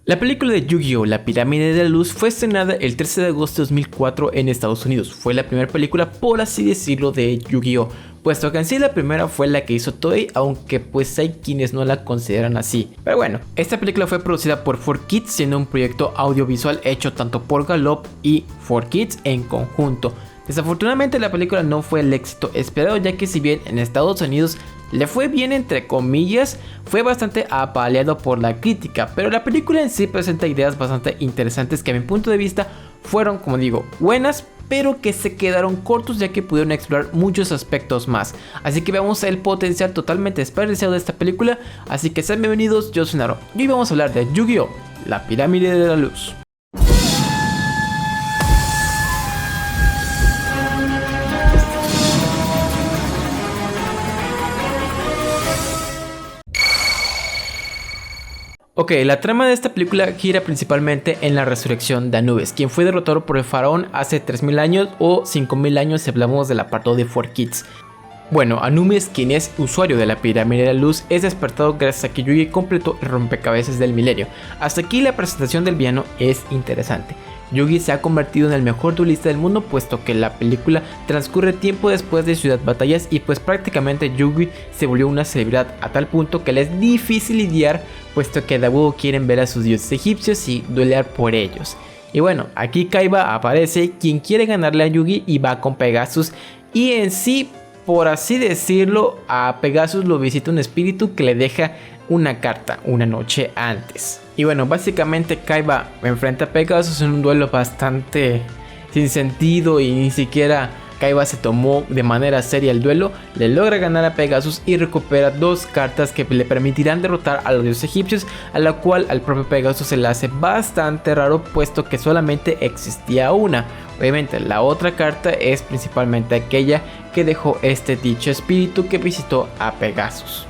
La película de Yu-Gi-Oh! La Pirámide de la Luz fue estrenada el 13 de agosto de 2004 en Estados Unidos. Fue la primera película, por así decirlo, de Yu-Gi-Oh! Puesto que en sí la primera fue la que hizo Toei, aunque pues hay quienes no la consideran así. Pero bueno, esta película fue producida por 4Kids, siendo un proyecto audiovisual hecho tanto por Gallop y 4Kids en conjunto. Desafortunadamente la película no fue el éxito esperado, ya que si bien en Estados Unidos le fue bien entre comillas, fue bastante apaleado por la crítica, pero la película en sí presenta ideas bastante interesantes que a mi punto de vista fueron, como digo, buenas, pero que se quedaron cortos ya que pudieron explorar muchos aspectos más. Así que veamos el potencial totalmente desperdiciado de esta película, así que sean bienvenidos, yo soy Naro, y hoy vamos a hablar de Yu-Gi-Oh! La Pirámide de la Luz. Ok, la trama de esta película gira principalmente en la resurrección de Anubis, quien fue derrotado por el faraón hace 3000 años o 5000 años si hablamos del apartado de 4Kids. Bueno, Anubis, quien es usuario de la Pirámide de la Luz, es despertado gracias a que Yugi completó el rompecabezas del milenio. Hasta aquí la presentación del villano es interesante. Yugi se ha convertido en el mejor duelista del mundo, puesto que la película transcurre tiempo después de Ciudad Batallas y pues prácticamente Yugi se volvió una celebridad a tal punto que le es difícil lidiar, puesto que de nuevo quieren ver a sus dioses egipcios y duelear por ellos. Y bueno, aquí Kaiba aparece, quien quiere ganarle a Yugi y va con Pegasus, y en sí, por así decirlo, a Pegasus lo visita un espíritu que le deja una carta una noche antes. Y bueno, básicamente Kaiba enfrenta a Pegasus en un duelo bastante sin sentido y ni siquiera Kaiba se tomó de manera seria el duelo. Le logra ganar a Pegasus y recupera dos cartas que le permitirán derrotar a los dioses egipcios, a la cual al propio Pegasus se le hace bastante raro, puesto que solamente existía una. Obviamente la otra carta es principalmente aquella que dejó este dicho espíritu que visitó a Pegasus.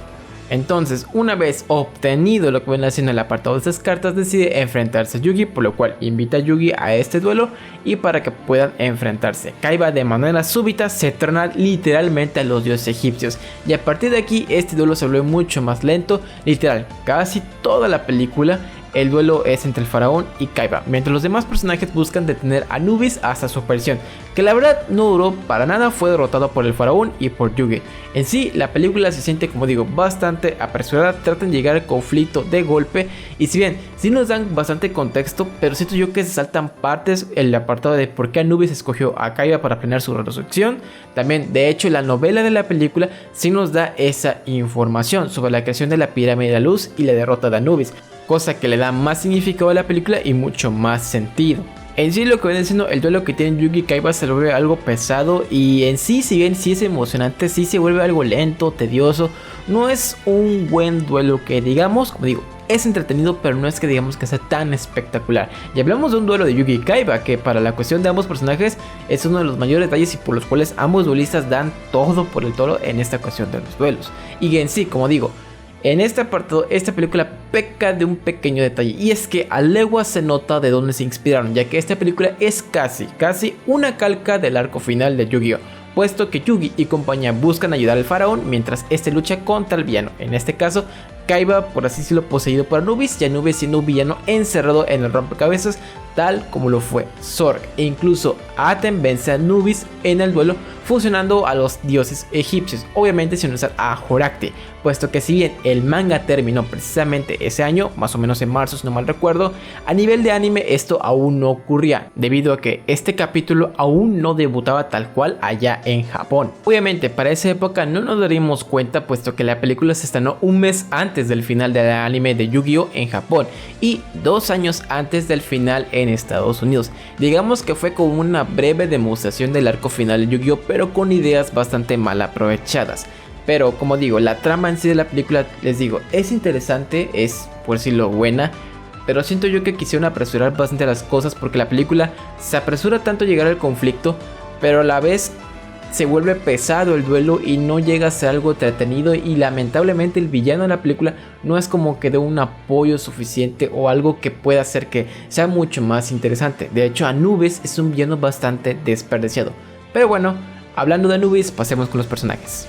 Entonces, una vez obtenido lo que viene haciendo el apartado de estas cartas, decide enfrentarse a Yugi, por lo cual invita a Yugi a este duelo y para que puedan enfrentarse. Kaiba de manera súbita se torna literalmente a los dioses egipcios y a partir de aquí este duelo se vuelve mucho más lento, literal, casi toda la película. El duelo es entre el faraón y Kaiba, mientras los demás personajes buscan detener a Anubis hasta su aparición, que la verdad no duró para nada, fue derrotado por el faraón y por Yugi. En sí, la película se siente, como digo, bastante apresurada, tratan de llegar al conflicto de golpe, y si bien sí nos dan bastante contexto, pero siento yo que se saltan partes el apartado de por qué Anubis escogió a Kaiba para planear su resurrección. También, de hecho, la novela de la película sí nos da esa información sobre la creación de la Pirámide de la Luz y la derrota de Anubis, cosa que le da más significado a la película y mucho más sentido. En sí, lo que viene siendo el duelo que tienen Yugi y Kaiba se vuelve algo pesado, y en sí, si bien sí es emocionante, sí se vuelve algo lento, tedioso. No es un buen duelo que digamos, como digo, es entretenido, pero no es que digamos que sea tan espectacular. Y hablamos de un duelo de Yugi y Kaiba, que para la cuestión de ambos personajes es uno de los mayores detalles y por los cuales ambos duelistas dan todo por el toro en esta cuestión de los duelos. Y en sí, como digo, en este apartado, esta película peca de un pequeño detalle, y es que a legua se nota de dónde se inspiraron, ya que esta película es casi una calca del arco final de Yu-Gi-Oh!, puesto que Yugi y compañía buscan ayudar al faraón mientras este lucha contra el villano, en este caso Kaiba, por así decirlo, poseído por Anubis, y Anubis siendo un villano encerrado en el rompecabezas, tal como lo fue Zorg. E incluso Aten vence a Anubis en el duelo, fusionando a los dioses egipcios, obviamente sin usar a Horakti, puesto que si bien el manga terminó precisamente ese año, más o menos en marzo si no mal recuerdo, a nivel de anime esto aún no ocurría, debido a que este capítulo aún no debutaba tal cual allá en Japón. Obviamente para esa época no nos daríamos cuenta, puesto que la película se estrenó un mes antes del final del anime de Yu-Gi-Oh! En Japón y 2 años antes del final en Estados Unidos. Digamos que fue como una breve demostración del arco final de Yu-Gi-Oh!, pero con ideas bastante mal aprovechadas. Pero como digo, la trama en sí de la película, les digo, es interesante, es por decirlo buena, pero siento yo que quisieron apresurar bastante las cosas, porque la película se apresura tanto a llegar al conflicto, pero a la vez se vuelve pesado el duelo y no llega a ser algo entretenido, y lamentablemente el villano de la película no es como que dé un apoyo suficiente o algo que pueda hacer que sea mucho más interesante. De hecho, Anubis es un villano bastante desperdiciado. Pero bueno, hablando de Anubis, pasemos con los personajes.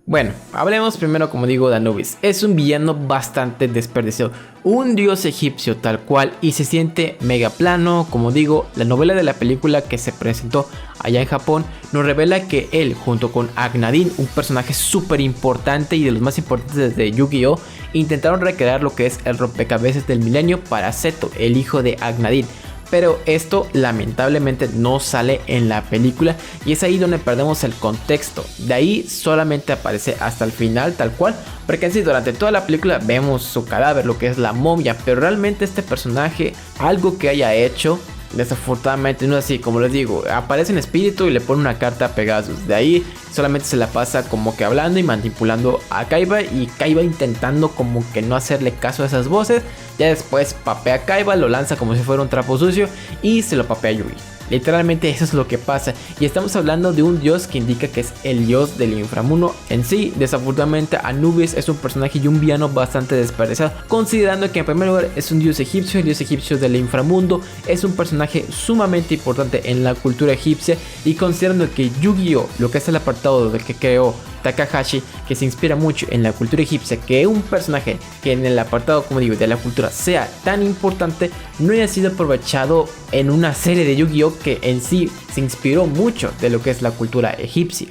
Bueno, hablemos primero, como digo, de Anubis. Es un villano bastante desperdiciado, un dios egipcio tal cual, y se siente mega plano. Como digo, la novela de la película que se presentó allá en Japón nos revela que él, junto con Agnadin, un personaje súper importante y de los más importantes de Yu-Gi-Oh!, intentaron recrear lo que es el rompecabezas del milenio para Seto, el hijo de Agnadin. Pero esto lamentablemente no sale en la película y es ahí donde perdemos el contexto. De ahí solamente aparece hasta el final tal cual, porque en sí durante toda la película vemos su cadáver, lo que es la momia, pero realmente este personaje, algo que haya hecho, desafortunadamente no es así. Como les digo, aparece en espíritu y le pone una carta a Pegasus. De ahí solamente se la pasa como que hablando y manipulando a Kaiba, y Kaiba intentando como que no hacerle caso a esas voces. Ya después papea a Kaiba, lo lanza como si fuera un trapo sucio y se lo papea a Yugi. Literalmente eso es lo que pasa, y estamos hablando de un dios que indica que es el dios del inframundo en sí. Desafortunadamente Anubis es un personaje y un villano bastante desperdiciado, considerando que en primer lugar es un dios egipcio, el dios egipcio del inframundo, es un personaje sumamente importante en la cultura egipcia, y considerando que Yu-Gi-Oh!, lo que es el apartado de que creó Takahashi, que se inspira mucho en la cultura egipcia, que un personaje que en el apartado, como digo, de la cultura sea tan importante, no haya sido aprovechado en una serie de Yu-Gi-Oh! Que en sí se inspiró mucho de lo que es la cultura egipcia.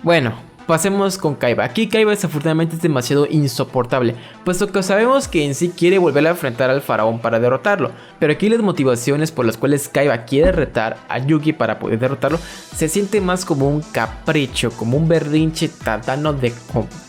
Bueno, pasemos con Kaiba. Aquí Kaiba desafortunadamente es demasiado insoportable, puesto que sabemos que en sí quiere volver a enfrentar al faraón para derrotarlo, pero aquí las motivaciones por las cuales Kaiba quiere retar a Yugi para poder derrotarlo se siente más como un capricho, como un berrinche tratando de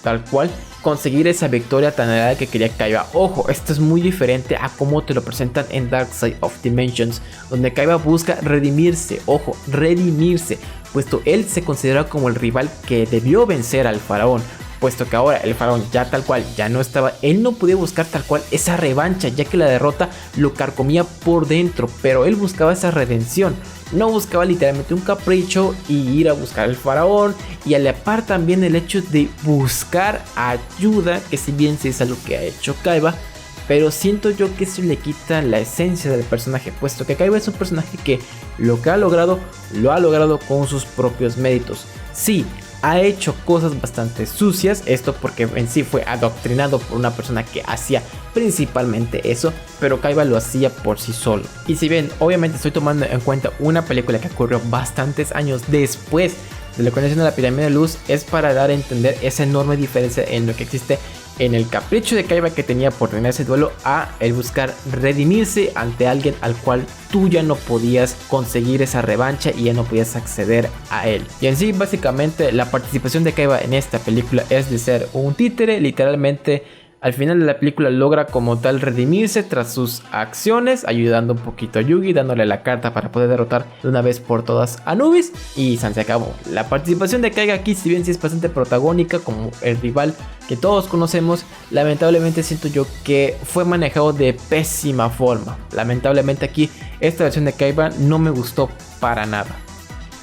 tal cual conseguir esa victoria tan helada que quería Kaiba. Ojo, esto es muy diferente a cómo te lo presentan en Dark Side of Dimensions, donde Kaiba busca redimirse, ojo, redimirse, puesto él se considera como el rival que debió vencer al faraón, puesto que ahora el faraón ya tal cual ya no estaba. Él no podía buscar tal cual esa revancha, ya que la derrota lo carcomía por dentro, pero él buscaba esa redención. No buscaba literalmente un capricho y ir a buscar al faraón, y a la par también el hecho de buscar ayuda, que si bien sí es algo que ha hecho Kaiba, pero siento yo que eso le quita la esencia del personaje, puesto que Kaiba es un personaje que lo que ha logrado, lo ha logrado con sus propios méritos. Sí, ha hecho cosas bastante sucias, esto porque en sí fue adoctrinado por una persona que hacía principalmente eso, pero Kaiba lo hacía por sí solo. Y si bien obviamente estoy tomando en cuenta una película que ocurrió bastantes años después de la conexión de la pirámide de luz, es para dar a entender esa enorme diferencia en lo que existe en el capricho de Kaiba que tenía por tener ese duelo, a el buscar redimirse ante alguien al cual tú ya no podías conseguir esa revancha y ya no podías acceder a él. Y en sí básicamente la participación de Kaiba en esta película es de ser un títere. Literalmente al final de la película logra como tal redimirse tras sus acciones, ayudando un poquito a Yugi, dándole la carta para poder derrotar de una vez por todas a Anubis, y se acabó. La participación de Kaiba aquí, si bien sí es bastante protagónica como el rival que todos conocemos, lamentablemente siento yo que fue manejado de pésima forma. Lamentablemente aquí esta versión de Kaiba no me gustó para nada.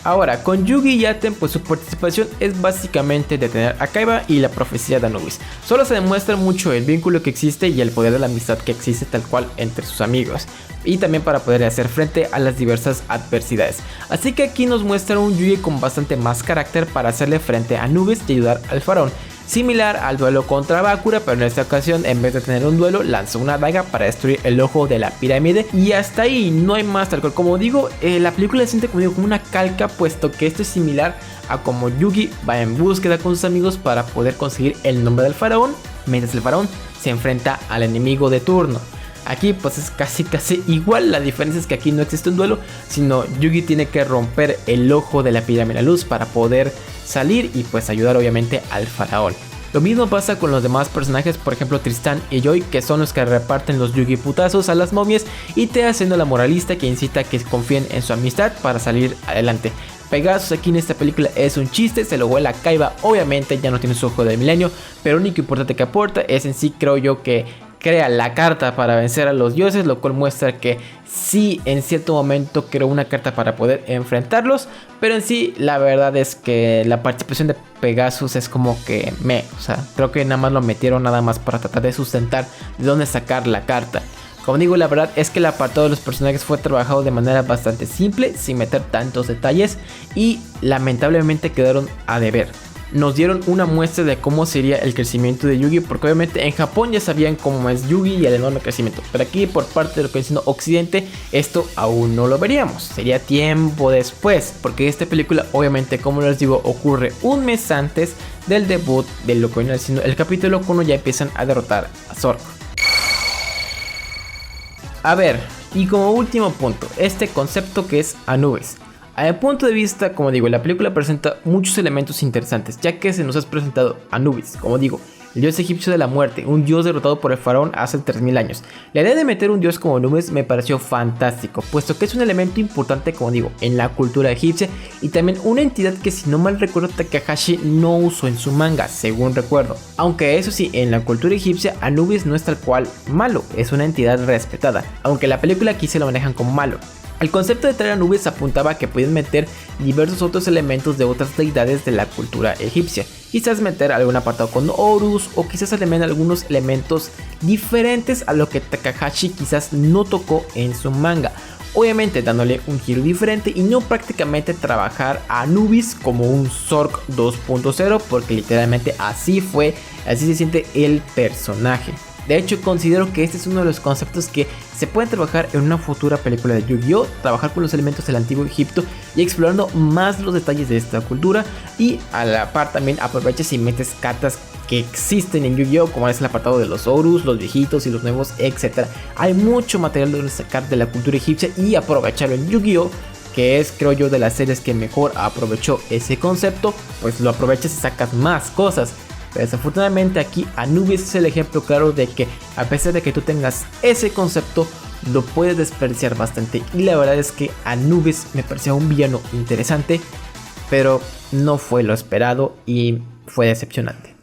Ahora, con Yugi y Yaten, pues su participación es básicamente detener a Kaiba y la profecía de Anubis. Solo se demuestra mucho el vínculo que existe y el poder de la amistad que existe tal cual entre sus amigos, y también para poder hacer frente a las diversas adversidades. Así que aquí nos muestra un Yugi con bastante más carácter para hacerle frente a Anubis y ayudar al faraón. Similar al duelo contra Bakura, pero en esta ocasión en vez de tener un duelo lanzó una daga para destruir el ojo de la pirámide, y hasta ahí no hay más tal cual. Como digo, la película se siente como una calca, puesto que esto es similar a como Yugi va en búsqueda con sus amigos para poder conseguir el nombre del faraón, mientras el faraón se enfrenta al enemigo de turno. Aquí pues es casi igual, la diferencia es que aquí no existe un duelo, sino Yugi tiene que romper el ojo de la pirámide de luz para poder salir y pues ayudar obviamente al faraón. Lo mismo pasa con los demás personajes, por ejemplo Tristán y Joy, que son los que reparten los Yugi putazos a las momias, y te haciendo la moralista que incita a que confíen en su amistad para salir adelante. Pegasus aquí en esta película es un chiste, se lo vuela a Kaiba, obviamente ya no tiene su ojo del milenio, pero lo único importante que aporta es en sí, creo yo, que crea la carta para vencer a los dioses, lo cual muestra que sí en cierto momento creó una carta para poder enfrentarlos, pero en sí la verdad es que la participación de Pegasus es como que o sea, creo que nada más lo metieron nada más para tratar de sustentar de dónde sacar la carta. Como digo, la verdad es que el apartado de los personajes fue trabajado de manera bastante simple, sin meter tantos detalles, y lamentablemente quedaron a deber. nos dieron una muestra de cómo sería el crecimiento de Yugi, porque obviamente en Japón ya sabían cómo es Yugi y el enorme crecimiento, pero aquí por parte de lo que es Occidente esto aún no lo veríamos, sería tiempo después, porque esta película obviamente, como les digo, ocurre un mes antes del debut de lo que viene siendo el capítulo 1. Ya empiezan a derrotar a Zork. A ver, y como último punto, este concepto que es Anubis. A mi punto de vista, como digo, la película presenta muchos elementos interesantes, ya que se nos ha presentado Anubis, como digo, el dios egipcio de la muerte, un dios derrotado por el faraón hace 3000 años. La idea de meter un dios como Anubis me pareció fantástico, puesto que es un elemento importante, como digo, en la cultura egipcia, y también una entidad que, si no mal recuerdo, Takahashi no usó en su manga, según recuerdo. Aunque eso sí, en la cultura egipcia Anubis no es tal cual malo, es una entidad respetada, aunque la película aquí se lo manejan como malo. El concepto de traer a Anubis apuntaba a que podían meter diversos otros elementos de otras deidades de la cultura egipcia. Quizás meter algún apartado con Horus, o quizás también algunos elementos diferentes a lo que Takahashi quizás no tocó en su manga. Obviamente dándole un giro diferente y no prácticamente trabajar a Anubis como un Zork 2.0, porque literalmente así fue, así se siente el personaje. De hecho, considero que este es uno de los conceptos que se pueden trabajar en una futura película de Yu-Gi-Oh! Trabajar con los elementos del antiguo Egipto y explorando más los detalles de esta cultura. Y a la par también aprovechas y metes cartas que existen en Yu-Gi-Oh! Como es el apartado de los Horus, los viejitos y los nuevos, etc. Hay mucho material de sacar de la cultura egipcia y aprovecharlo en Yu-Gi-Oh!, que es, creo yo, de las series que mejor aprovechó ese concepto. Pues lo aprovechas y sacas más cosas. Desafortunadamente aquí Anubis es el ejemplo claro de que, a pesar de que tú tengas ese concepto, lo puedes desperdiciar bastante. Y la verdad es que Anubis me parecía un villano interesante, pero no fue lo esperado y fue decepcionante.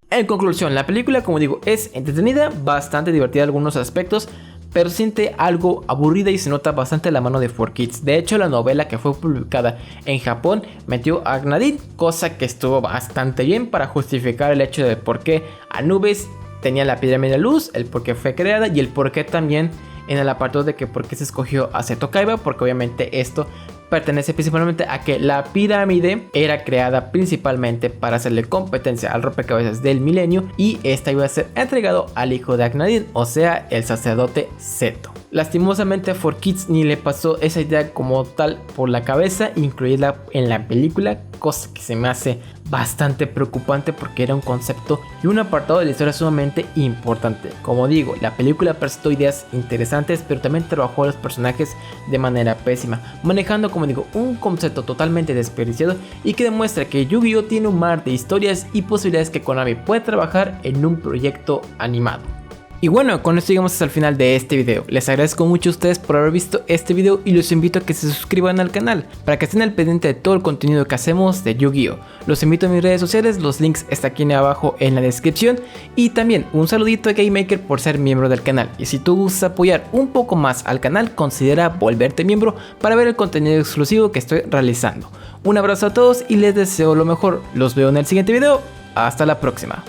En conclusión, la película, como digo, es entretenida, bastante divertida en algunos aspectos, pero siente algo aburrida y se nota bastante la mano de 4Kids. De hecho, la novela que fue publicada en Japón metió a Agnadir, cosa que estuvo bastante bien para justificar el hecho de por qué Anubis tenía la pirámide de luz, el por qué fue creada y el por qué también en el apartado de que por qué se escogió a Seto Kaiba, porque obviamente esto pertenece principalmente a que la pirámide era creada principalmente para hacerle competencia al rompecabezas del milenio, y esta iba a ser entregado al hijo de Agnadir, o sea, el sacerdote Seto. Lastimosamente a 4Kids ni le pasó esa idea como tal por la cabeza, incluirla en la película, cosa que se me hace bastante preocupante porque era un concepto y un apartado de la historia sumamente importante. Como digo, la película presentó ideas interesantes, pero también trabajó a los personajes de manera pésima, manejando, como digo, un concepto totalmente desperdiciado y que demuestra que Yu-Gi-Oh! Tiene un mar de historias y posibilidades que Konami puede trabajar en un proyecto animado. Y bueno, con esto llegamos hasta el final de este video. Les agradezco mucho a ustedes por haber visto este video y los invito a que se suscriban al canal para que estén al pendiente de todo el contenido que hacemos de Yu-Gi-Oh! Los invito a mis redes sociales, los links están aquí abajo en la descripción, y también un saludito a GameMaker por ser miembro del canal. Y si tú gustas apoyar un poco más al canal, considera volverte miembro para ver el contenido exclusivo que estoy realizando. Un abrazo a todos y les deseo lo mejor. Los veo en el siguiente video. Hasta la próxima.